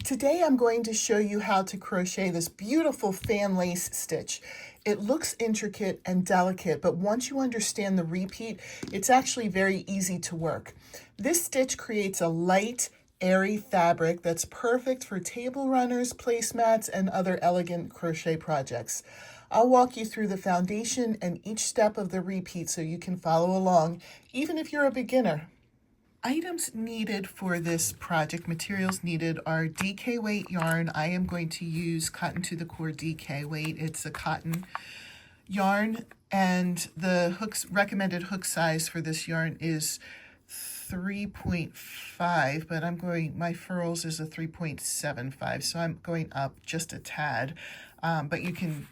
Today I'm going to show you how to crochet this beautiful fan lace stitch. It looks intricate and delicate, but once you understand the repeat, it's actually very easy to work. This stitch creates a light, airy fabric that's perfect for table runners, placemats, and other elegant crochet projects. I'll walk you through the foundation and each step of the repeat so you can follow along, even if you're a beginner. Items needed for this project, materials needed, are DK weight yarn. I am going to use Cotton to the Core DK weight. It's a cotton yarn, and the recommended hook size for this yarn is 3.5, but my furls is a 3.75, so I'm going up just a tad. But you can,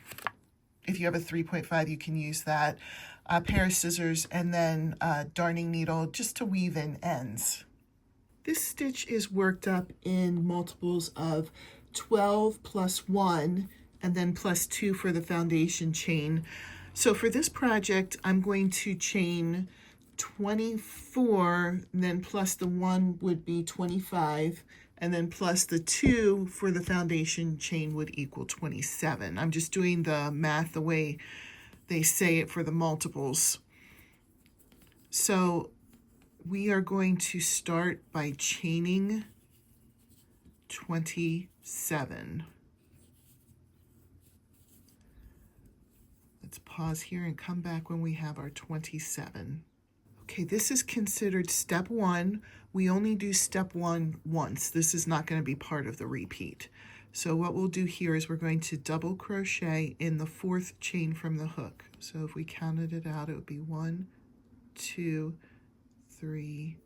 if you have a 3.5, you can use that. A pair of scissors, and then a darning needle just to weave in ends. This stitch is worked up in multiples of 12 plus 1 and then plus 2 for the foundation chain. So for this project, I'm going to chain 24, and then plus the 1 would be 25, and then plus the 2 for the foundation chain would equal 27. I'm just doing the math the way they say it for the multiples. So we are going to start by chaining 27. Let's pause here and come back when we have our 27. Okay, this is considered step 1. We only do step 1 once. This is not going to be part of the repeat. So what we'll do here is we're going to double crochet in the 4th chain from the hook. So if we counted it out, it would be 1, 2, 3,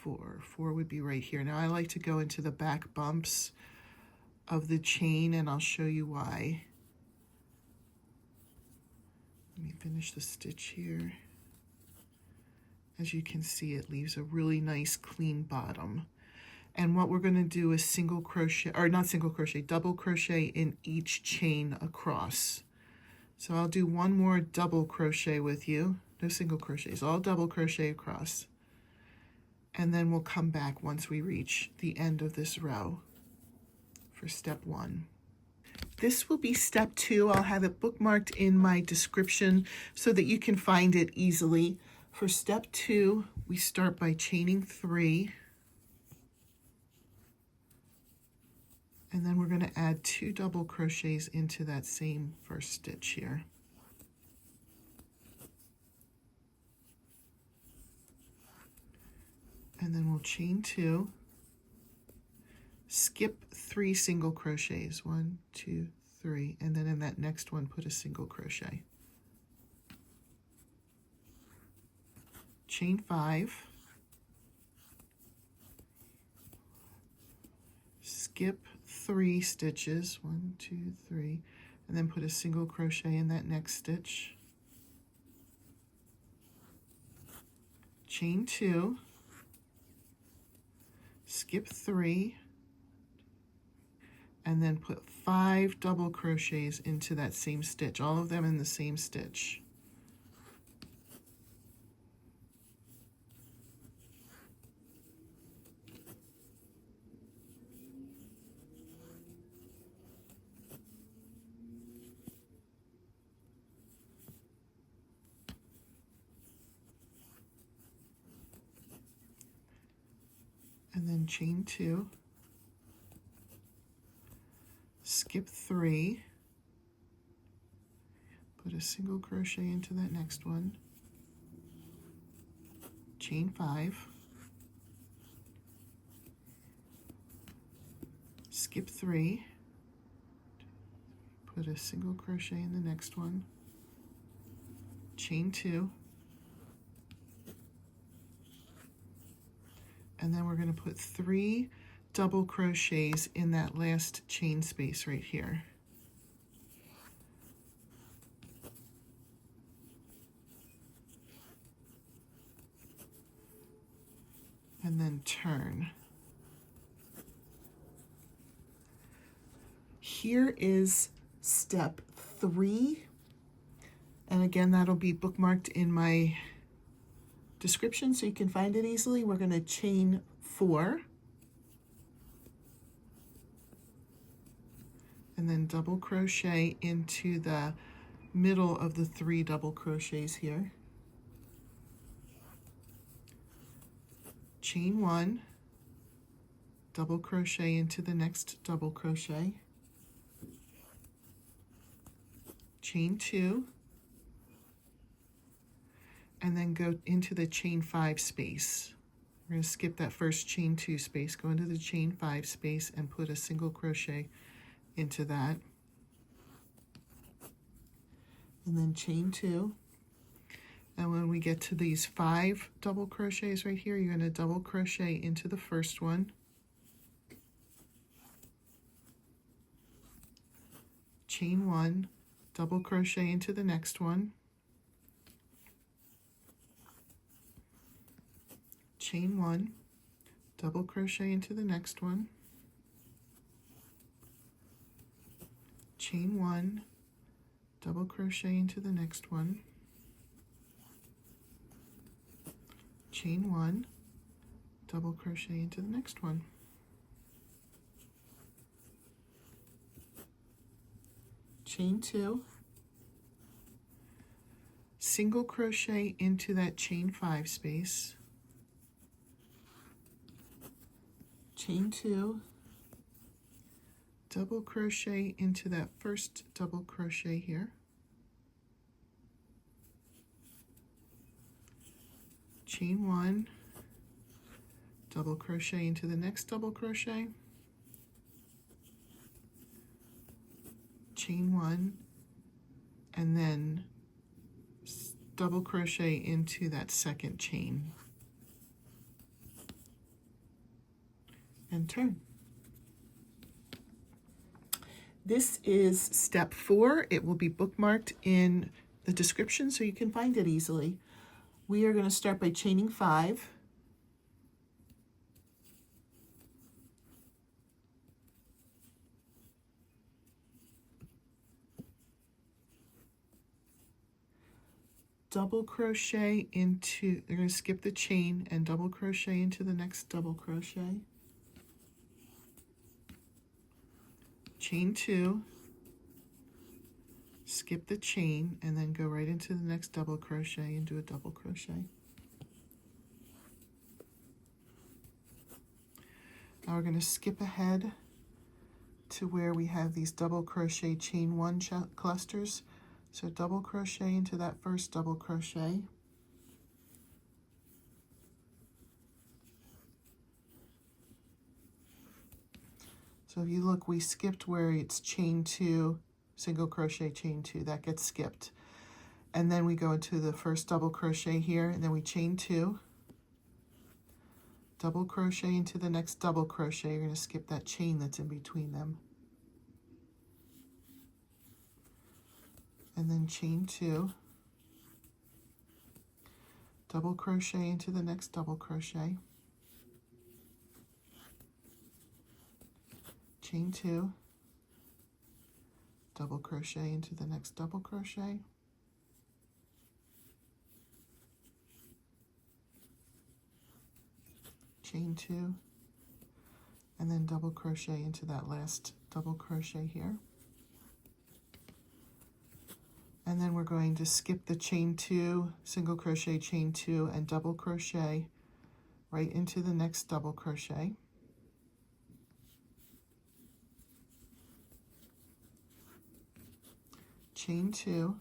4. 4 would be right here. Now I like to go into the back bumps of the chain, and I'll show you why. Let me finish the stitch here. As you can see, it leaves a really nice clean bottom. And what we're going to do is single crochet, or not single crochet, double crochet in each chain across. So I'll do one more double crochet with you. No single crochets, all double crochet across. And then we'll come back once we reach the end of this row for step 1. This will be step 2. I'll have it bookmarked in my description so that you can find it easily. For step 2, we start by chaining 3. And then we're going to add 2 double crochets into that same first stitch here. And then we'll chain 2, skip 3 single crochets, 1, 2, 3, and then in that next one put a single crochet. Chain 5, skip 3 stitches, 1, 2, 3, and then put a single crochet in that next stitch. Chain 2, skip 3, and then put 5 double crochets into that same stitch, all of them in the same stitch. And then chain 2, skip 3, put a single crochet into that next one, chain 5, skip 3, put a single crochet in the next one, chain 2, and then we're going to put 3 double crochets in that last chain space right here. And then turn. Here is step 3, and again that'll be bookmarked in my description so you can find it easily. We're going to chain 4, and then double crochet into the middle of the 3 double crochets here. Chain 1, double crochet into the next double crochet, chain 2, and then go into the chain 5 space. We're going to skip that first chain 2 space, go into the chain 5 space and put a single crochet into that, and then chain 2. And when we get to these 5 double crochets right here, you're going to double crochet into the first one, chain 1, double crochet into the next one, chain 1, double crochet into the next one, chain 1, double crochet into the next one, chain 1, double crochet into the next one, chain 2, single crochet into that chain 5 space, chain 2, double crochet into that first double crochet here, chain 1, double crochet into the next double crochet, chain 1, and then double crochet into that second chain and turn. This is step 4. It will be bookmarked in the description so you can find it easily. We are going to start by chaining 5. Double crochet into, you're going to skip the chain and double crochet into the next double crochet. Chain 2, skip the chain, and then go right into the next double crochet and do a double crochet. Now we're going to skip ahead to where we have these double crochet chain 1 clusters. So double crochet into that first double crochet, so if you look, we skipped where it's chain 2, single crochet, chain 2, that gets skipped. And then we go into the first double crochet here, and then we chain 2, double crochet into the next double crochet. You're going to skip that chain that's in between them. And then chain 2, double crochet into the next double crochet, chain 2, double crochet into the next double crochet, chain 2, and then double crochet into that last double crochet here. And then we're going to skip the chain 2, single crochet, chain 2, and double crochet right into the next double crochet. Chain 2,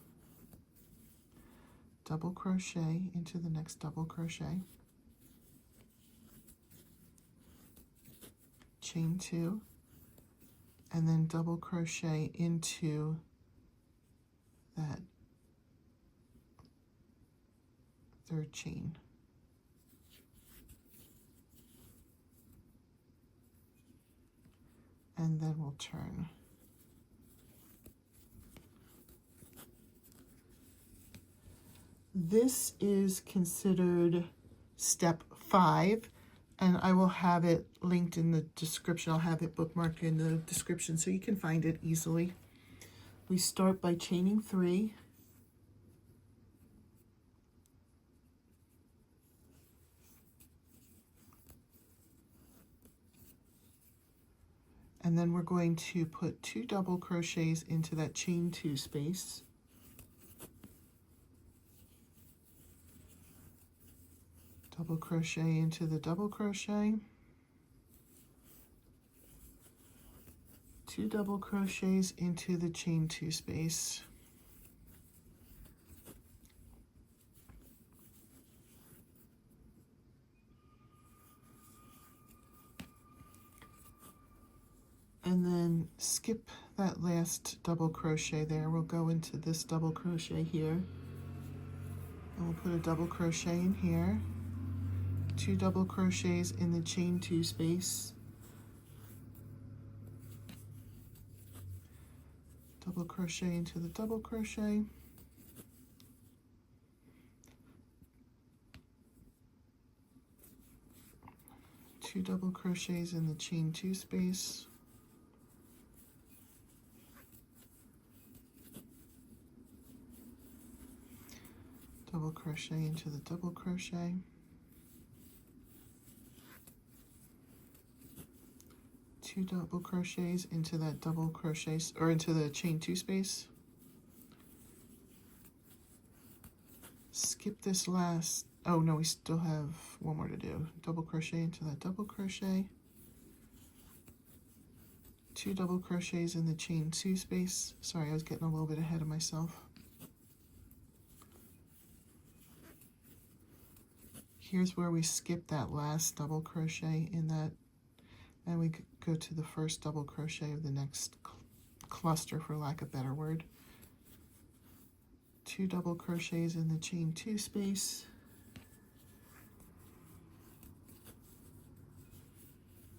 double crochet into the next double crochet, chain 2, and then double crochet into that third chain. And then we'll turn. This is considered step 5, and I will have it linked in the description. I'll have it bookmarked in the description so you can find it easily. We start by chaining 3, And then we're going to put 2 double crochets into that chain 2 space. Double crochet into the double crochet. 2 double crochets into the chain 2 space. And then skip that last double crochet there. We'll go into this double crochet here. And we'll put a double crochet in here. 2 double crochets in the chain 2 space. Double crochet into the double crochet. Two double crochets in the chain 2 space. Double crochet into the double crochet. 2 double crochets into that double crochet, or into the chain 2 space. Skip this last, oh no, we still have one more to do. Double crochet into that double crochet. 2 double crochets in the chain 2 space. Sorry, I was getting a little bit ahead of myself. Here's where we skip that last double crochet in that, and we go to the first double crochet of the next cluster, for lack of a better word. 2 double crochets in the chain 2 space.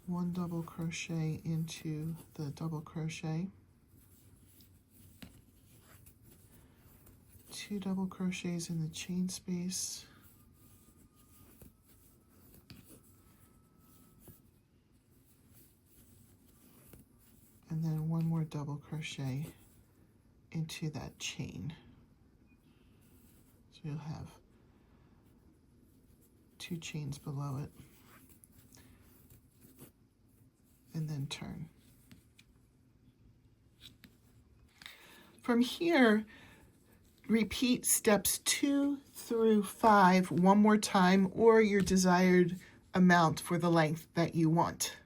1 double crochet into the double crochet. 2 double crochets in the chain space. And then 1 more double crochet into that chain. So you'll have 2 chains below it. And then turn. From here, repeat steps 2 through 5 one more time, or your desired amount for the length that you want.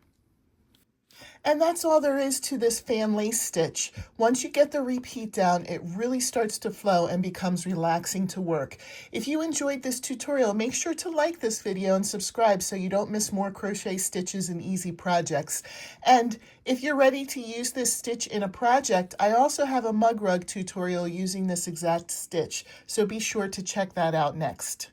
And that's all there is to this fan lace stitch. Once you get the repeat down, it really starts to flow and becomes relaxing to work. If you enjoyed this tutorial, make sure to like this video and subscribe so you don't miss more crochet stitches and easy projects. And if you're ready to use this stitch in a project, I also have a mug rug tutorial using this exact stitch, so be sure to check that out next.